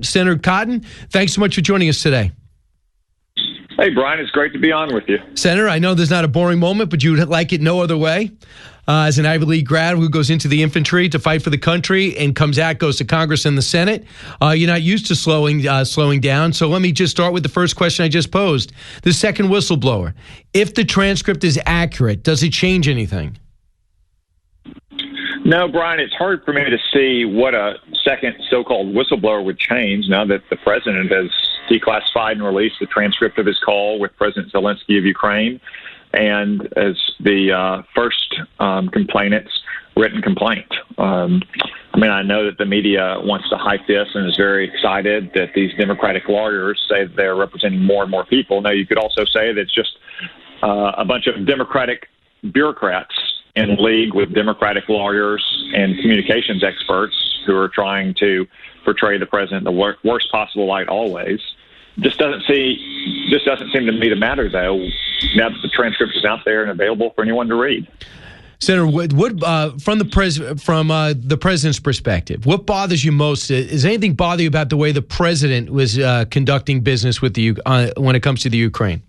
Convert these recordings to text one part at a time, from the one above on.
Senator Cotton, thanks so much for joining us today. Hey, Brian, it's great to be on with you. Senator, I know there's not a boring moment, but you'd like it no other way. As an Ivy League grad who goes into the infantry to fight for the country and comes out, goes to Congress and the Senate, you're not used to slowing down. So let me just start with the first question I just posed. The second whistleblower. If the transcript is accurate, does it change anything? No, Brian, it's hard for me to see what a second so-called whistleblower would change now that the president has declassified and released the transcript of his call with President Zelensky of Ukraine, and as the first complainant's written complaint. I know that the media wants to hype this and is very excited that these Democratic lawyers say that they're representing more and more people. Now, you could also say that it's just a bunch of Democratic bureaucrats in league with Democratic lawyers and communications experts who are trying to portray the president in the worst possible light always. This doesn't seem to me to matter, though, now that the transcript is out there and available for anyone to read. Senator, from the president's perspective, what bothers you most? Is anything bother you about the way the president was conducting business with when it comes to the Ukraine?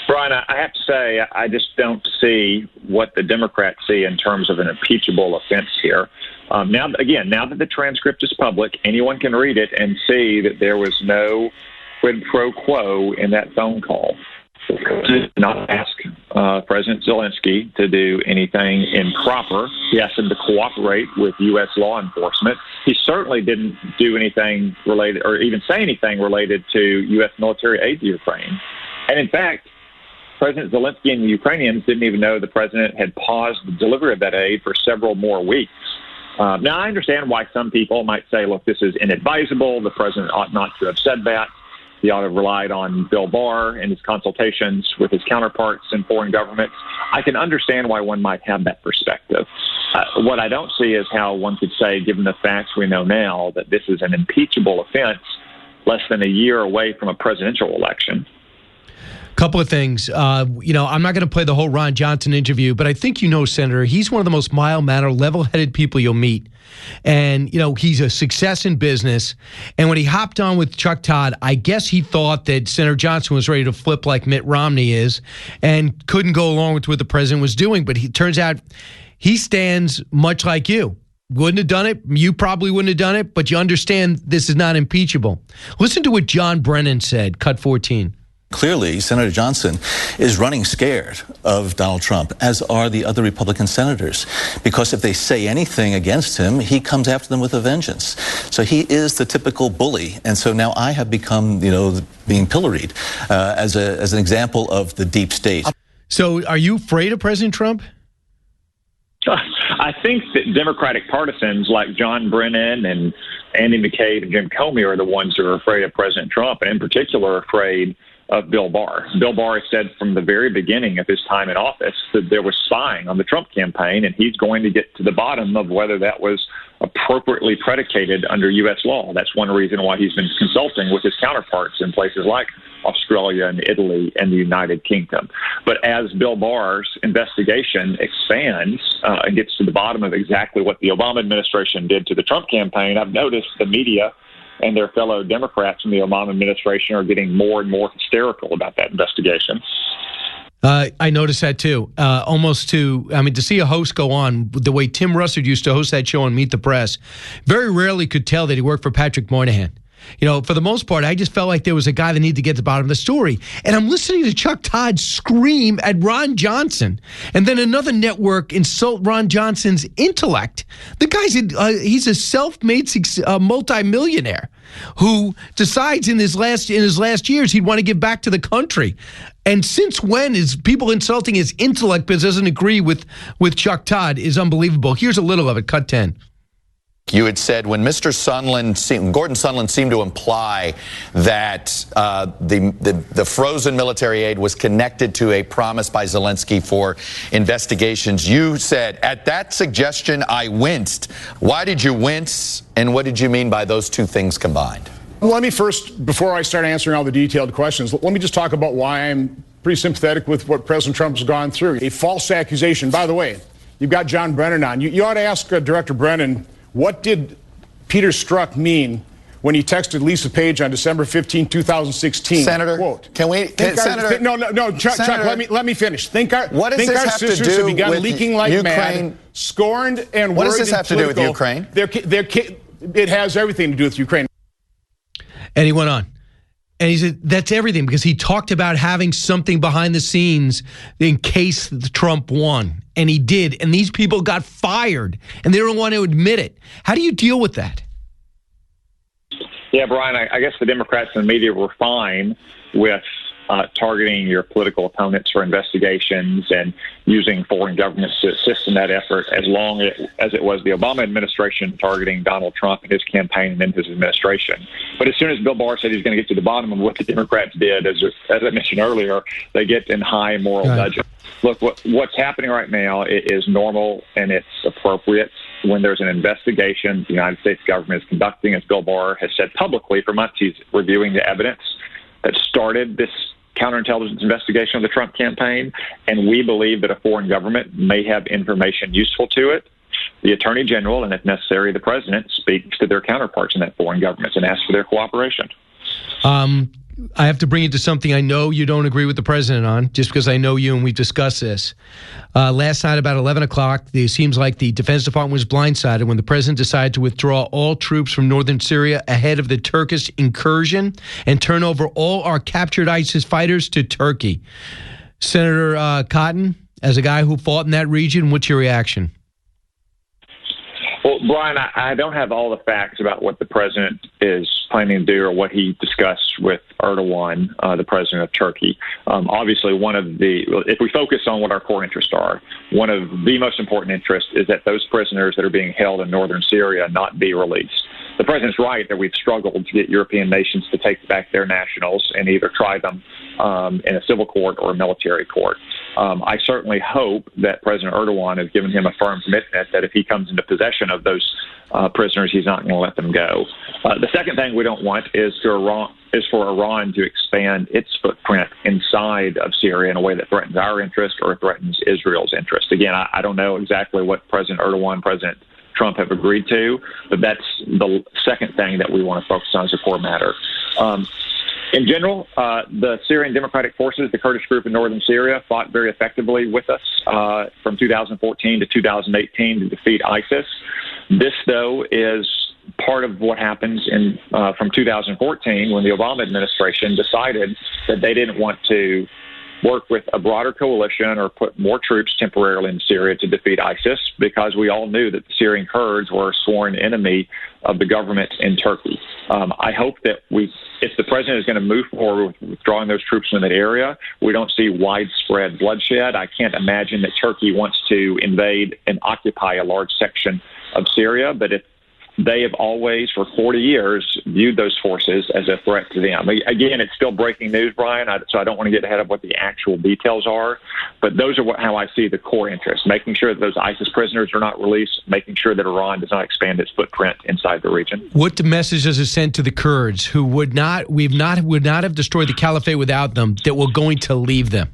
Brian, I have to say, I just don't see what the Democrats see in terms of an impeachable offense here. Now that the transcript is public, anyone can read it and see that there was no quid pro quo in that phone call. The president did not ask President Zelensky to do anything improper. He asked him to cooperate with U.S. law enforcement. He certainly didn't do anything related or even say anything related to U.S. military aid to Ukraine. And in fact, President Zelensky and the Ukrainians didn't even know the president had paused the delivery of that aid for several more weeks. Now, I understand why some people might say, look, this is inadvisable. The president ought not to have said that. He ought to have relied on Bill Barr and his consultations with his counterparts in foreign governments. I can understand why one might have that perspective. What I don't see is how one could say, given the facts we know now, that this is an impeachable offense less than a year away from a presidential election. Couple of things. I'm not going to play the whole Ron Johnson interview, but I think Senator, he's one of the most mild-mannered, level-headed people you'll meet. And, he's a success in business. And when he hopped on with Chuck Todd, I guess he thought that Senator Johnson was ready to flip like Mitt Romney is and couldn't go along with what the president was doing. But it turns out he stands much like you. Wouldn't have done it. You probably wouldn't have done it, but you understand this is not impeachable. Listen to what John Brennan said, cut 14. Clearly, Senator Johnson is running scared of Donald Trump, as are the other Republican senators, because if they say anything against him, he comes after them with a vengeance. So he is the typical bully, and so now I have become, being pilloried as an example of the deep state. So are you afraid of President Trump? I think that Democratic partisans like John Brennan and Andy McCabe and Jim Comey are the ones who are afraid of President Trump, and in particular afraid of Bill Barr. Bill Barr said from the very beginning of his time in office that there was spying on the Trump campaign, and he's going to get to the bottom of whether that was appropriately predicated under U.S. law. That's one reason why he's been consulting with his counterparts in places like Australia and Italy and the United Kingdom. But as Bill Barr's investigation expands and gets to the bottom of exactly what the Obama administration did to the Trump campaign, I've noticed the media and their fellow Democrats in the Obama administration are getting more and more hysterical about that investigation. I noticed that too. To see a host go on the way Tim Russert used to host that show on Meet the Press, very rarely could tell that he worked for Patrick Moynihan. For the most part, I just felt like there was a guy that needed to get to the bottom of the story. And I'm listening to Chuck Todd scream at Ron Johnson. And then another network insult Ron Johnson's intellect. The guy's he's a self-made multimillionaire who decides in his last years he'd want to give back to the country. And since when is people insulting his intellect because doesn't agree with Chuck Todd is unbelievable. Here's a little of it, cut 10. You had said when Gordon Sondland seemed to imply that the frozen military aid was connected to a promise by Zelensky for investigations, you said, at that suggestion, I winced. Why did you wince, and what did you mean by those two things combined? Well, let me first, before I start answering all the detailed questions, let me just talk about why I'm pretty sympathetic with what President Trump has gone through. A false accusation. By the way, you've got John Brennan on. You ought to ask Director Brennan, what did Peter Strzok mean when he texted Lisa Page on December 15, 2016. Senator, quote, can we? Senator, no, Chuck, let me finish. What does this have to do with leaking like Ukraine? Mad, scorned and what does this have to do with Ukraine? It has everything to do with Ukraine. And he went on. And he said, that's everything, because he talked about having something behind the scenes in case Trump won. And he did. And these people got fired, and they don't want to admit it. How do you deal with that? Yeah, Brian, I guess the Democrats and the media were fine with targeting your political opponents for investigations and using foreign governments to assist in that effort, as long as it was the Obama administration targeting Donald Trump and his campaign and his administration. But as soon as Bill Barr said he's going to get to the bottom of what the Democrats did, as I mentioned earlier, they get in high moral dudgeon. Look, what's happening right now is normal and it's appropriate. When there's an investigation the United States government is conducting, as Bill Barr has said publicly for months, he's reviewing the evidence that started this counterintelligence investigation of the Trump campaign, and we believe that a foreign government may have information useful to it. The Attorney General, and if necessary, the President, speaks to their counterparts in that foreign government and asks for their cooperation. I have to bring it to something I know you don't agree with the president on, just because I know you and we've discussed this. Last night about 11 o'clock, it seems like the Defense Department was blindsided when the president decided to withdraw all troops from northern Syria ahead of the Turkish incursion and turn over all our captured ISIS fighters to Turkey. Senator Cotton, as a guy who fought in that region, what's your reaction? Well, Brian, I don't have all the facts about what the president is planning to do or what he discussed with Erdogan, the president of Turkey. Obviously, if we focus on what our core interests are, one of the most important interests is that those prisoners that are being held in northern Syria not be released. The president's right that we've struggled to get European nations to take back their nationals and either try them in a civil court or a military court. I certainly hope that President Erdogan has given him a firm commitment that if he comes into possession of those prisoners, he's not going to let them go. The second thing we don't want is for Iran to expand its footprint inside of Syria in a way that threatens our interest or threatens Israel's interest. Again, I don't know exactly what President Erdogan, President Trump have agreed to, but that's the second thing that we want to focus on as a core matter. In general, the Syrian Democratic Forces, the Kurdish group in northern Syria, fought very effectively with us from 2014 to 2018 to defeat ISIS. This, though, is part of what happens from 2014 when the Obama administration decided that they didn't want to work with a broader coalition or put more troops temporarily in Syria to defeat ISIS, because we all knew that the Syrian Kurds were a sworn enemy of the government in Turkey. I hope that if the president is going to move forward with withdrawing those troops from that area, we don't see widespread bloodshed. I can't imagine that Turkey wants to invade and occupy a large section of Syria, but if they have always, for 40 years, viewed those forces as a threat to them. Again, it's still breaking news, Brian, so I don't want to get ahead of what the actual details are. But those are how I see the core interests, making sure that those ISIS prisoners are not released, making sure that Iran does not expand its footprint inside the region. What message does it send to the Kurds who would not have destroyed the caliphate without them, that we're going to leave them?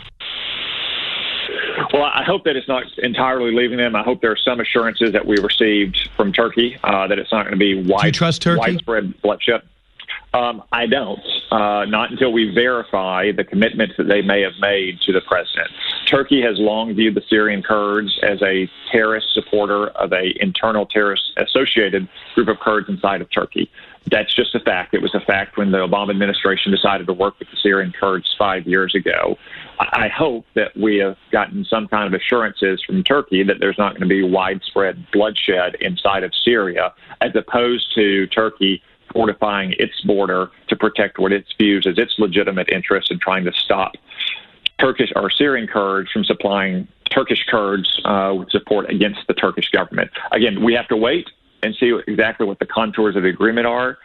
Well, I hope that it's not entirely leaving them. I hope there are some assurances that we received from Turkey that it's not going to be Do you trust Turkey? Widespread bloodshed. I don't. Not until we verify the commitments that they may have made to the president. Turkey has long viewed the Syrian Kurds as a terrorist supporter of an internal terrorist-associated group of Kurds inside of Turkey. That's just a fact. It was a fact when the Obama administration decided to work with the Syrian Kurds 5 years ago. I hope that we have gotten some kind of assurances from Turkey that there's not going to be widespread bloodshed inside of Syria, as opposed to Turkey fortifying its border to protect what it views as its legitimate interests in trying to stop Turkish or Syrian Kurds from supplying Turkish Kurds with support against the Turkish government. Again, we have to wait and see exactly what the contours of the agreement are,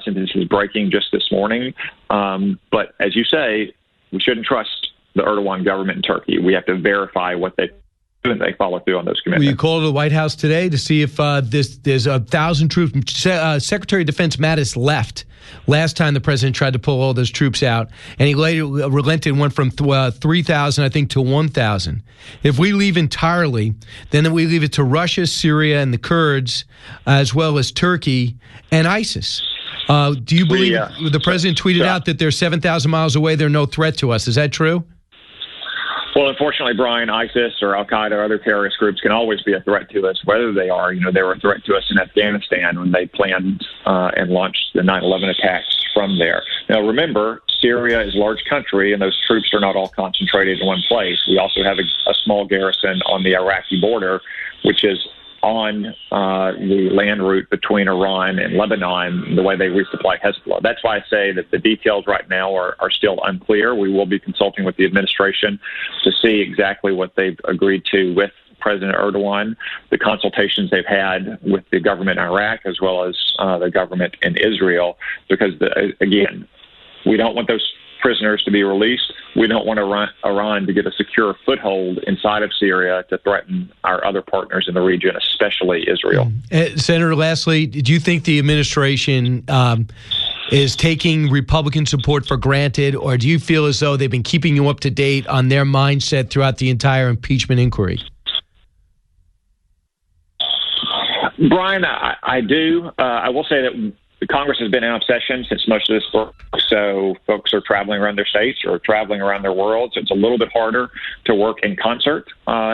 since this is breaking just this morning. But as you say, we shouldn't trust the Erdogan government in Turkey. We have to verify what they do and they follow through on those commitments. Will you call to the White House today to see if there's 1,000 troops? Secretary of Defense Mattis left last time the president tried to pull all those troops out, and he later relented and went from 3,000, I think, to 1,000. If we leave entirely, then we leave it to Russia, Syria, and the Kurds, as well as Turkey and ISIS. Do you believe the president tweeted out that they're 7,000 miles away? They're no threat to us. Is that true? Well, unfortunately, Brian, ISIS or Al-Qaeda or other terrorist groups can always be a threat to us, whether they are. They were a threat to us in Afghanistan when they planned and launched the 9/11 attacks from there. Now, remember, Syria is a large country, and those troops are not all concentrated in one place. We also have a small garrison on the Iraqi border, which is on the land route between Iran and Lebanon, the way they resupply Hezbollah. That's why I say that the details right now are still unclear. We will be consulting with the administration to see exactly what they've agreed to with President Erdogan, the consultations they've had with the government in Iraq as well as the government in Israel, because, again, we don't want those prisoners to be released. We don't want Iran to get a secure foothold inside of Syria to threaten our other partners in the region, especially Israel. Senator, lastly, do you think the administration is taking Republican support for granted, or do you feel as though they've been keeping you up to date on their mindset throughout the entire impeachment inquiry? Brian, I do. I will say that the Congress has been in obsession since most of this work, so folks are traveling around their states or traveling around their world, so it's a little bit harder to work in concert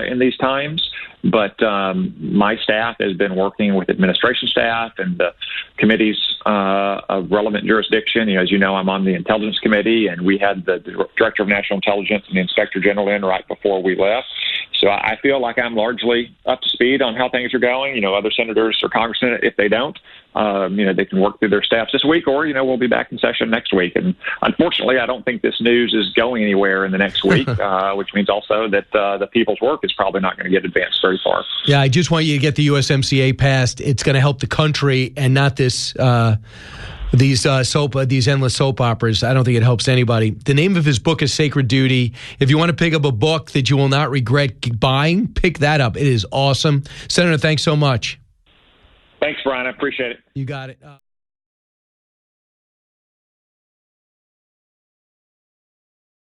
in these times. But my staff has been working with administration staff and the committees of relevant jurisdiction. As you know, I'm on the Intelligence Committee, and we had the Director of National Intelligence and the Inspector General in right before we left. So I feel like I'm largely up to speed on how things are going. Other senators or congressmen, if they don't, they can work through their staffs this week, or, we'll be back in session next week. And unfortunately, I don't think this news is going anywhere in the next week, which means also that the people's work is probably not going to get advanced very far. Yeah, I just want you to get the USMCA passed. It's going to help the country and not this these endless soap operas. I don't think it helps anybody. The name of his book is Sacred Duty. If you want to pick up a book that you will not regret buying, pick that up. It is awesome. Senator, thanks so much. Thanks, Brian. I appreciate it. You got it.